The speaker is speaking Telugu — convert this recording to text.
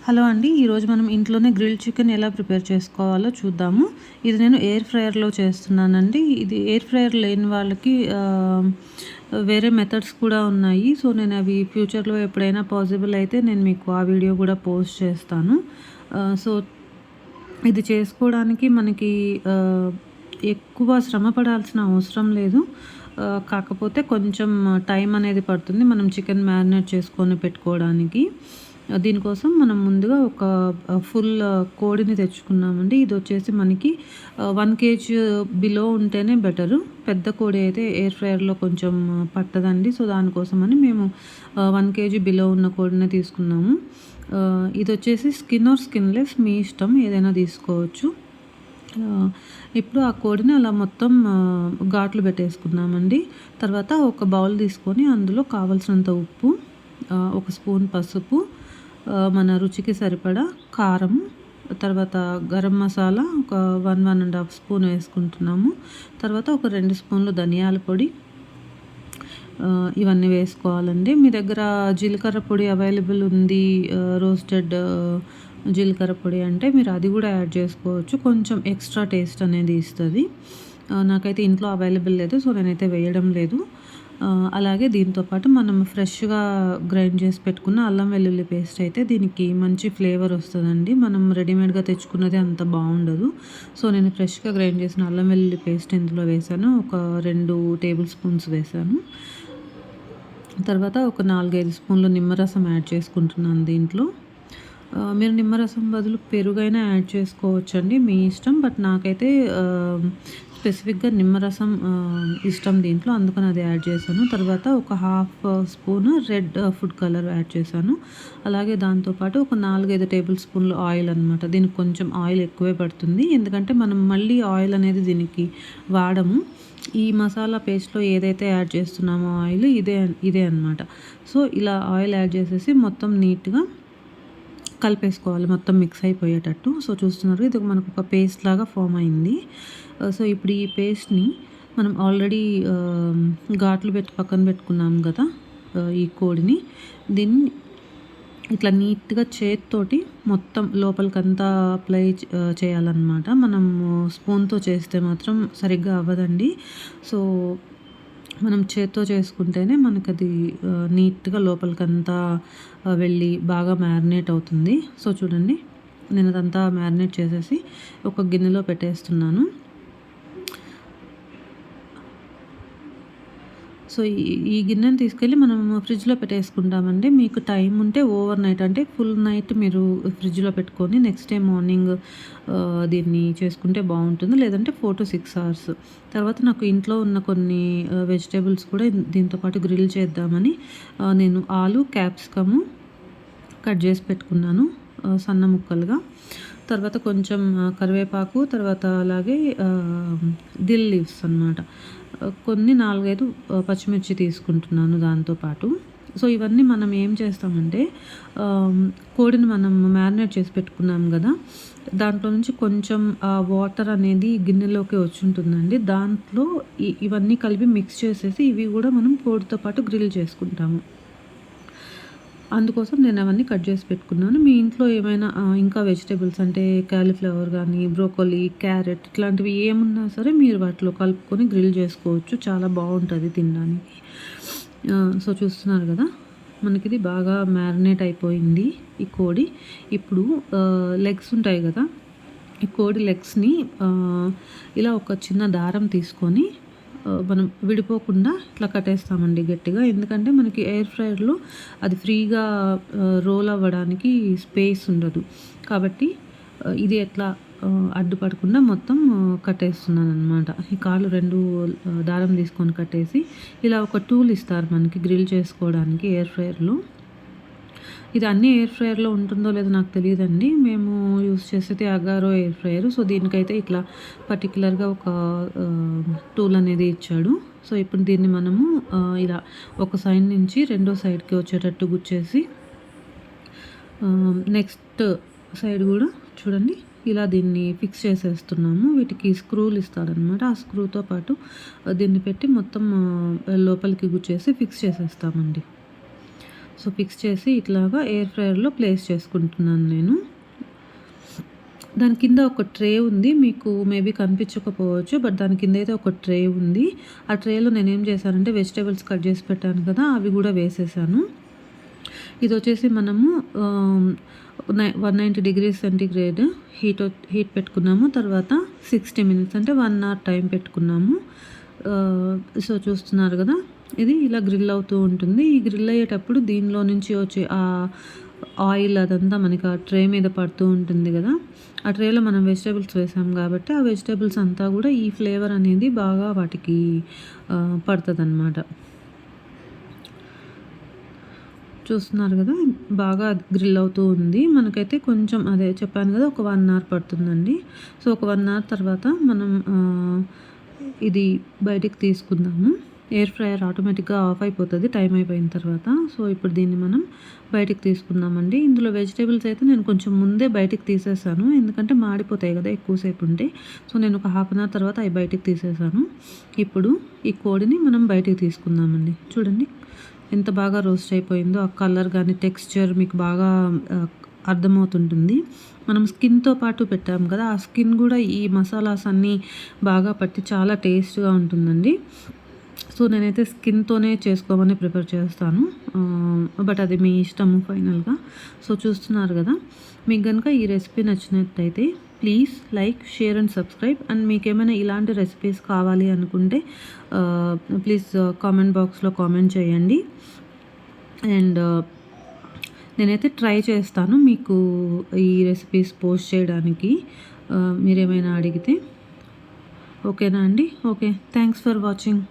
హలో అండి. ఈరోజు మనం ఇంట్లోనే గ్రిల్డ్ చికెన్ ఎలా ప్రిపేర్ చేసుకోవాలో చూద్దాము. ఇది నేను ఎయిర్ ఫ్రైయర్‌లో చేస్తున్నానండి. ఇది ఎయిర్ ఫ్రైయర్ లేని వాళ్ళకి వేరే మెథడ్స్ కూడా ఉన్నాయి. సో, నేను అవి ఫ్యూచర్‌లో ఎప్పుడైనా పాసిబుల్ అయితే నేను మీకు ఆ వీడియో కూడా పోస్ట్ చేస్తాను. సో, ఇది చేసుకోవడానికి మనకి ఎక్కువ శ్రమ పడాల్సిన అవసరం లేదు. కాకపోతే కొంచెం టైం అనేది పడుతుంది మనం చికెన్ మ్యారినేట్ చేసుకొని పెట్టుకోవడానికి. దీనికోసం మనం ముందుగా ఒక ఫుల్ కోడిని తెచ్చుకున్నామండి. ఇదొచ్చేసి మనకి 1 కేజీ బిలో ఉంటేనే బెటరు. పెద్ద కోడి అయితే ఎయిర్ ఫ్రైయర్‌లో కొంచెం పట్టదండి. సో, దానికోసమని మేము 1 కేజీ బిలో ఉన్న కోడినే తీసుకున్నాము. ఇదొచ్చేసి స్కిన్ ఆర్ స్కిన్‌లెస్ మీ ఇష్టం ఏదైనా తీసుకోవచ్చు. ఇప్పుడు ఆ కోడిని అలా మొత్తం ఘాట్లు పెట్టేసుకున్నామండి. తర్వాత ఒక బౌల్ తీసుకొని అందులో కావాల్సినంత ఉప్పు, ఒక స్పూన్ పసుపు, మన రుచికి సరిపడా కారం, తర్వాత గరం మసాలా ఒక 1, 1½ స్పూన్ వేసుకుంటున్నాము. తర్వాత ఒక 2 స్పూన్లు ధనియాల పొడి, ఇవన్నీ వేసుకోవాలండి. మీ దగ్గర జీలకర్ర పొడి అవైలబుల్ ఉంది, రోస్టెడ్ జీలకర్ర పొడి అంటే మీరు అది కూడా యాడ్ చేసుకోవచ్చు. కొంచెం ఎక్స్ట్రా టేస్ట్ అనేది ఇస్తుంది. నాకైతే ఇంట్లో అవైలబుల్ లేదు, సో నేనైతే వేయడం లేదు. అలాగే దీంతో పాటు మనం ఫ్రెష్‌గా గ్రైండ్ చేసి పెట్టుకున్న అల్లం వెల్లుల్లి పేస్ట్ అయితే దీనికి మంచి ఫ్లేవర్ వస్తుందండి. మనం రెడీమేడ్‌గా తెచ్చుకున్నది అంత బాగుండదు. సో, నేను ఫ్రెష్‌గా గ్రైండ్ చేసిన అల్లం వెల్లుల్లి పేస్ట్ ఇందులో వేసాను. ఒక 2 టేబుల్ స్పూన్స్ వేసాను. తర్వాత ఒక 4, 5 స్పూన్లు నిమ్మరసం యాడ్ చేసుకుంటున్నాను దీంట్లో. మీరు నిమ్మరసం బదులు పెరుగైనా యాడ్ చేసుకోవచ్చండి, మీ ఇష్టం. బట్ నాకైతే స్పెసిఫిక్‌గా నిమ్మరసం ఇష్టం దీంట్లో, అందుకని అది యాడ్ చేశాను. తర్వాత ఒక half spoon red food colour add చేశాను. అలాగే దాంతోపాటు ఒక 4, 5 టేబుల్ స్పూన్లు ఆయిల్ అనమాట. దీనికి కొంచెం ఆయిల్ ఎక్కువే పడుతుంది, ఎందుకంటే మనం మళ్ళీ ఆయిల్ అనేది దీనికి వాడము. ఈ మసాలా పేస్ట్‌లో ఏదైతే యాడ్ చేస్తున్నామో ఆయిల్ ఇదే అనమాట. సో, ఇలా ఆయిల్ యాడ్ చేసేసి మొత్తం నీట్‌గా కలిపేసుకోవాలి, మొత్తం మిక్స్ అయిపోయేటట్టు. సో, చూస్తున్నారు ఇది మనకు ఒక పేస్ట్ లాగా ఫామ్ అయింది. సో, ఇప్పుడు ఈ పేస్ట్‌ని మనం ఆల్రెడీ ఘాట్లు పెట్టి పక్కన పెట్టుకున్నాం కదా, ఈ కోడిని, దీన్ని ఇట్లా నీట్‌గా చేత్తోటి మొత్తం లోపలికంతా అప్లై చేయాలన్నమాట. మనము స్పూన్‌తో చేస్తే మాత్రం సరిగ్గా అవ్వదండి. సో, మనం చేత్తో చేసుకుంటేనే మనకది నీట్‌గా లోపలికంతా వెళ్ళి బాగా మ్యారినేట్ అవుతుంది. సో, చూడండి నేను అదంతా మ్యారినేట్ చేసేసి ఒక గిన్నెలో పెట్టేస్తున్నాను. సో, ఈ గిన్నెని తీసుకెళ్ళి మనం ఫ్రిడ్జ్‌లో పెట్టేసుకుంటామండి. మీకు టైం ఉంటే ఓవర్ నైట్ అంటే ఫుల్ నైట్ మీరు ఫ్రిడ్జ్‌లో పెట్టుకొని నెక్స్ట్ డే మార్నింగ్ దీన్ని చేసుకుంటే బాగుంటుంది. లేదంటే 4-6 అవర్స్. తర్వాత నాకు ఇంట్లో ఉన్న కొన్ని వెజిటేబుల్స్ కూడా దీంతో పాటు గ్రిల్ చేద్దామని నేను ఆలు, క్యాప్సికము కట్ చేసి పెట్టుకున్నాను సన్న ముక్కలుగా. తర్వాత కొంచెం కరివేపాకు, తర్వాత అలాగే దిల్ లీవ్స్ అనమాట. కొన్ని 4, 5 పచ్చిమిర్చి తీసుకుంటున్నాను దాంతోపాటు. సో, ఇవన్నీ మనం ఏం చేస్తామంటే కోడిని మనం మ్యారినేట్ చేసి పెట్టుకున్నాం కదా, దాంట్లో నుంచి కొంచెం వాటర్ అనేది గిన్నెలోకి వచ్చుంటుందండి. దాంట్లో ఇవన్నీ కలిపి మిక్స్ చేసేసి ఇవి కూడా మనం కోడితో పాటు గ్రిల్ చేసుకుంటాము. అందుకోసం నేను అవన్నీ కట్ చేసి పెట్టుకున్నాను. మీ ఇంట్లో ఏమైనా ఇంకా వెజిటబుల్స్ అంటే కాలీఫ్లవర్ కానీ, బ్రోకోలీ, క్యారెట్ ఇట్లాంటివి ఏమున్నా సరే మీరు వాటిలో కలుపుకొని గ్రిల్ చేసుకోవచ్చు. చాలా బాగుంటుంది తినడానికి. సో, చూస్తున్నారు కదా, మనకిది బాగా మ్యారినేట్ అయిపోయింది ఈ కోడి. ఇప్పుడు లెగ్స్ ఉంటాయి కదా, ఈ కోడి లెగ్స్‌ని ఇలా ఒక చిన్న దారం తీసుకొని మనం విడిపోకుండా ఇట్లా కట్టేస్తామండి గట్టిగా. ఎందుకంటే మనకి ఎయిర్ ఫ్రైయర్‌లో అది ఫ్రీగా రోల్ అవ్వడానికి స్పేస్ ఉండదు. కాబట్టి ఇది ఎట్లా అడ్డుపడకుండా మొత్తం కట్టేస్తున్నాననమాట. ఈ కాళ్ళు 2 దారం తీసుకొని కట్టేసి ఇలా ఒక టూల్ ఇస్తారు మనకి గ్రిల్ చేసుకోవడానికి ఎయిర్ ఫ్రైయర్‌లో. ఇది అన్ని ఎయిర్ ఫ్రైయర్‌లో ఉంటుందో లేదో నాకు తెలీదండి. మేము యూజ్ చేసేది అగారో ఎయిర్ ఫ్రైయర్. సో, దీనికైతే ఇట్లా పర్టిక్యులర్‌గా ఒక టూల్ అనేది ఇచ్చాడు. సో, ఇప్పుడు దీన్ని మనము ఇలా ఒక సైడ్ నుంచి రెండో సైడ్‌కి వచ్చేటట్టు గుచ్చేసి నెక్స్ట్ సైడ్ కూడా చూడండి ఇలా దీన్ని ఫిక్స్ చేసేస్తున్నాము. వీటికి స్క్రూలు ఇస్తారనమాట. ఆ స్క్రూతో పాటు దీన్ని పెట్టి మొత్తం లోపలికి గుచ్చేసి ఫిక్స్ చేసేస్తామండి. సో ఫిక్స్ చేసి ఇట్లాగా ఎయిర్ ఫ్రైయర్‌లో ప్లేస్ చేసుకుంటున్నాను నేను. దాని కింద ఒక ట్రే ఉంది. మీకు మేబీ కనిపించకపోవచ్చు. బట్ దాని కిందైతే ఒక ట్రే ఉంది. ఆ ట్రేలో నేనేం చేశానంటే వెజిటబుల్స్ కట్ చేసి పెట్టాను కదా! అవి గూడా వేసేసాను. ఇదొచ్చేసి మనము 190 డిగ్రీస్ సెంటీగ్రేడ్ హీట్ పెట్టుకున్నాము. తర్వాత 60 మినిట్స్ అంటే 1 అవర్ టైం పెట్టుకున్నాము. సో చూస్తున్నారు కదా! ఇది ఇలా గ్రిల్ అవుతూ ఉంటుంది. ఈ గ్రిల్ అయ్యేటప్పుడు దీనిలో నుంచి వచ్చే ఆయిల్ అదంతా మనకి ఆ ట్రే మీద పడుతూ ఉంటుంది కదా! ఆ ట్రేలో మనం వెజిటబుల్స్ వేసాం కాబట్టి ఆ వెజిటబుల్స్ అంతా కూడా ఈ ఫ్లేవర్ అనేది బాగా వాటికి పడతదనమాట. చూస్తున్నారు కదా! బాగా గ్రిల్ అవుతూ ఉంది. మనకైతే కొంచెం అదే చెప్పాను కదా! ఒక 1 అవర్ పడుతుందండి. సో ఒక 1 అవర్ తర్వాత మనం ఇది బయటికి తీసుకుందాము. ఎయిర్ ఫ్రైయర్ ఆటోమేటిక్‌గా ఆఫ్ అయిపోతది టైం అయిపోయిన తర్వాత. సో ఇప్పుడు దీన్ని మనం బయటికి తీసుకుందామండి. ఇందులో వెజిటబుల్స్ అయితే నేను కొంచెం ముందే బయటికి తీసేసాను. ఎందుకంటే మాడిపోతాయి కదా ఎక్కువసేపు ఉంటే. సో నేను ఒక హాఫ్ అన్ అవర్ తర్వాత అవి బయటికి తీసేసాను. ఇప్పుడు ఈ కోడిని మనం బయటికి తీసుకుందామండి. చూడండి ఎంత బాగా రోస్ట్ అయిపోయిందో. ఆ కలర్ గానీ, టెక్స్చర్ మీకు బాగా అర్థమవుతుంటుంది. మనం స్కిన్‌తో పాటు పెట్టాం కదా! ఆ స్కిన్ గూడా ఈ మసాలాస్ అన్నీ బాగా పట్టి చాలా టేస్ట్‌గా ఉంటుందండి. సో నేనైతే స్కిన్‌తోనే చేసుకోమని ప్రిఫర్ చేస్తాను. బట్ అది మీ ఇష్టము ఫైనల్‌గా. సో చూస్తున్నారు కదా! మీకు గనుక ఈ రెసిపీ నచ్చినట్టయితే please like, share and subscribe. And మీకేమైనా ఇలాంటి రెసిపీస్ కావాలి అనుకుంటే ప్లీజ్ కామెంట్ బాక్స్‌లో కామెంట్ చేయండి. అండ్ నేనైతే ట్రై చేస్తాను మీకు ఈ రెసిపీస్ పోస్ట్ చేయడానికి మీరేమైనా అడిగితే. ఓకేనా అండి? ఓకే. Thanks for watching.